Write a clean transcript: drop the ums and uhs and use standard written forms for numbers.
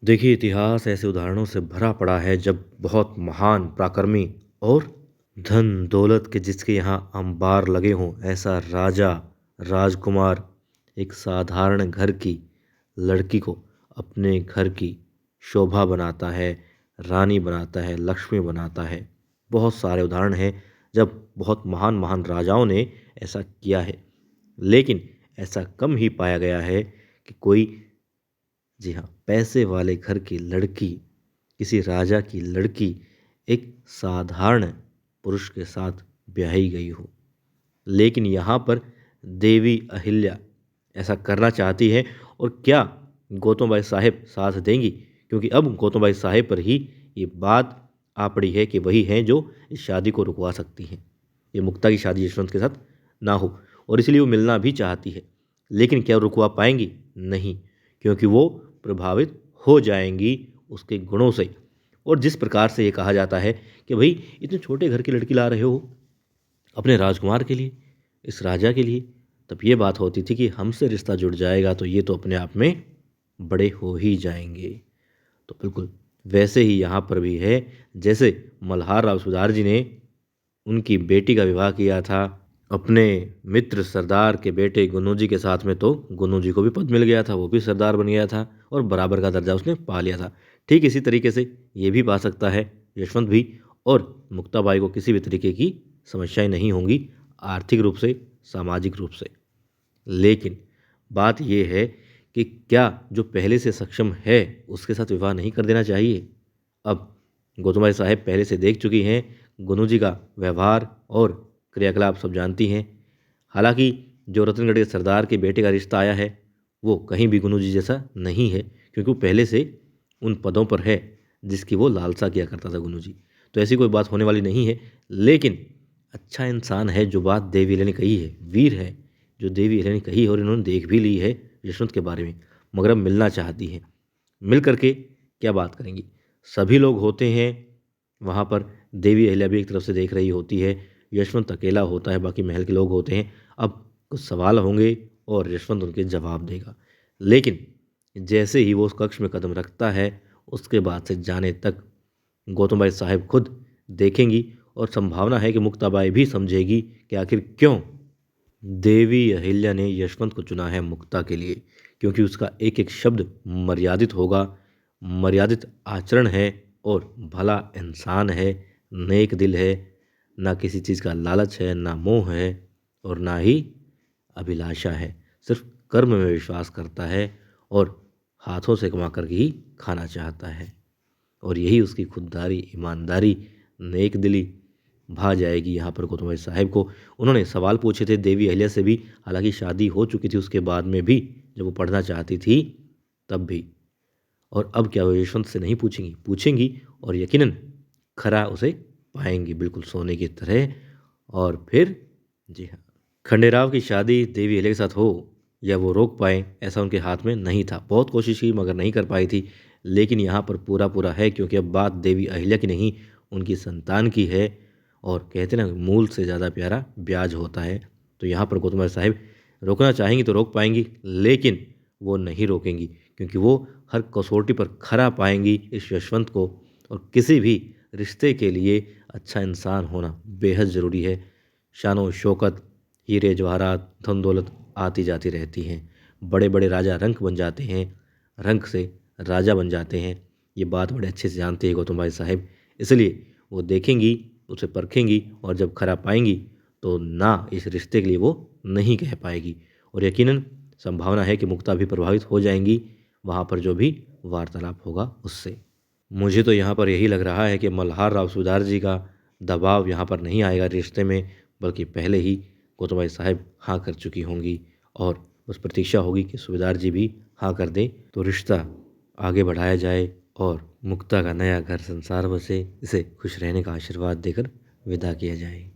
देखिए, इतिहास ऐसे उदाहरणों से भरा पड़ा है जब बहुत महान पराक्रमी और धन दौलत के जिसके यहाँ अंबार लगे हों ऐसा राजा राजकुमार एक साधारण घर की लड़की को अपने घर की शोभा बनाता है, रानी बनाता है, लक्ष्मी बनाता है। बहुत सारे उदाहरण हैं जब बहुत महान महान राजाओं ने ऐसा किया है। लेकिन ऐसा कम ही पाया गया है कि कोई, जी हाँ, पैसे वाले घर की लड़की, किसी राजा की लड़की एक साधारण पुरुष के साथ ब्याही गई हो। लेकिन यहाँ पर देवी अहिल्या ऐसा करना चाहती है। और क्या गौतम बाई साहेब साथ देंगी? क्योंकि अब गौतम बाई साहेब पर ही ये बात आ पड़ी है कि वही हैं जो इस शादी को रुकवा सकती हैं। ये मुक्ता की शादी यशवंत के साथ ना हो, और इसलिए वो मिलना भी चाहती है। लेकिन क्या रुकवा पाएंगी? नहीं, क्योंकि वो प्रभावित हो जाएंगी उसके गुणों से। और जिस प्रकार से ये कहा जाता है कि भाई इतने छोटे घर की लड़की ला रहे हो अपने राजकुमार के लिए, इस राजा के लिए, तब ये बात होती थी कि हमसे रिश्ता जुड़ जाएगा तो ये तो अपने आप में बड़े हो ही जाएंगे। तो बिल्कुल वैसे ही यहाँ पर भी है। जैसे मल्हार राव सुधार जी ने उनकी बेटी का विवाह किया था अपने मित्र सरदार के बेटे गुन्नू जी के साथ में, तो गुन्नू जी को भी पद मिल गया था, वो भी सरदार बन गया था और बराबर का दर्जा उसने पा लिया था। ठीक इसी तरीके से ये भी पा सकता है यशवंत भी, और मुक्ताबाई को किसी भी तरीके की समस्याएं नहीं होंगी आर्थिक रूप से, सामाजिक रूप से। लेकिन बात यह है कि क्या जो पहले से सक्षम है उसके साथ विवाह नहीं कर देना चाहिए? अब गौतमबाई साहेब पहले से देख चुकी हैं गुन्नू जी का व्यवहार और क्रियाकलाप, सब जानती हैं। हालांकि जो रतनगढ़ के सरदार के बेटे का रिश्ता आया है वो कहीं भी गुन्नू जी जैसा नहीं है, क्योंकि वो पहले से उन पदों पर है जिसकी वो लालसा किया करता था गुन्नू जी। तो ऐसी कोई बात होने वाली नहीं है। लेकिन अच्छा इंसान है, जो बात देवी अहिल्या ने कही है, वीर है जो देवी अहिल्या ने कही है, और इन्होंने देख भी ली है यशवंत के बारे में, मगर अब मिलना चाहती हैं। मिल करके क्या बात करेंगी? सभी लोग होते हैं वहाँ पर, देवी अहिल्या भी एक तरफ से देख रही होती है, यशवंत अकेला होता है, बाकी महल के लोग होते हैं। अब कुछ सवाल होंगे और यशवंत उनके जवाब देगा। लेकिन जैसे ही वो उस कक्ष में कदम रखता है उसके बाद से जाने तक गौतमबाई साहब खुद देखेंगी, और संभावना है कि मुक्ताबाई भी समझेगी कि आखिर क्यों देवी अहिल्या ने यशवंत को चुना है मुक्ता के लिए। क्योंकि उसका एक एक शब्द मर्यादित होगा, मर्यादित आचरण है और भला इंसान है, नेक दिल है, ना किसी चीज़ का लालच है, ना मोह है और ना ही अभिलाषा है। सिर्फ कर्म में विश्वास करता है और हाथों से कमा कर ही खाना चाहता है। और यही उसकी खुददारी, ईमानदारी, नेक दिली भा जाएगी यहाँ पर गौतमबाई साहब को। उन्होंने सवाल पूछे थे देवी अहिल्या से भी, हालांकि शादी हो चुकी थी उसके बाद में भी, जब वो पढ़ना चाहती थी तब भी। और अब क्या वो यशवंत से नहीं पूछेंगी? पूछेंगी, और यकीनन खरा उसे पाएंगी, बिल्कुल सोने की तरह। और फिर, जी हाँ, खंडेराव की शादी देवी अहिल्या के साथ हो या वो रोक पाए, ऐसा उनके हाथ में नहीं था। बहुत कोशिश की मगर नहीं कर पाई थी। लेकिन यहाँ पर पूरा पूरा है, क्योंकि अब बात देवी अहिल्या की नहीं, उनकी संतान की है। और कहते ना, मूल से ज़्यादा प्यारा ब्याज होता है। तो यहाँ पर गौतमबाई साहब रोकना चाहेंगी तो रोक पाएंगी, लेकिन वो नहीं रोकेंगी, क्योंकि वो हर कसौटी पर खरा पाएंगी इस यशवंत को। और किसी भी रिश्ते के लिए अच्छा इंसान होना बेहद ज़रूरी है। शानो शौकत, हीरे जवाहरात, धन दौलत आती जाती रहती हैं। बड़े बड़े राजा रंक बन जाते हैं, रंक से राजा बन जाते हैं। ये बात बड़े अच्छे से जानते हैं गौतम भाई साहब। इसलिए वो देखेंगी, उसे परखेंगी, और जब खरा पाएंगी तो ना इस रिश्ते के लिए वो नहीं कह पाएगी। और यकीनन संभावना है कि मुक्ता भी प्रभावित हो जाएंगी वहाँ पर जो भी वार्तालाप होगा उससे। मुझे तो यहाँ पर यही लग रहा है कि मल्हार राव सुधार जी का दबाव यहाँ पर नहीं आएगा रिश्ते में, बल्कि पहले ही गौतमबाई साहब हाँ कर चुकी होंगी, और बस प्रतीक्षा होगी कि सूबेदार जी भी हाँ कर दें तो रिश्ता आगे बढ़ाया जाए और मुक्ता का नया घर संसार बसे, इसे खुश रहने का आशीर्वाद देकर विदा किया जाए।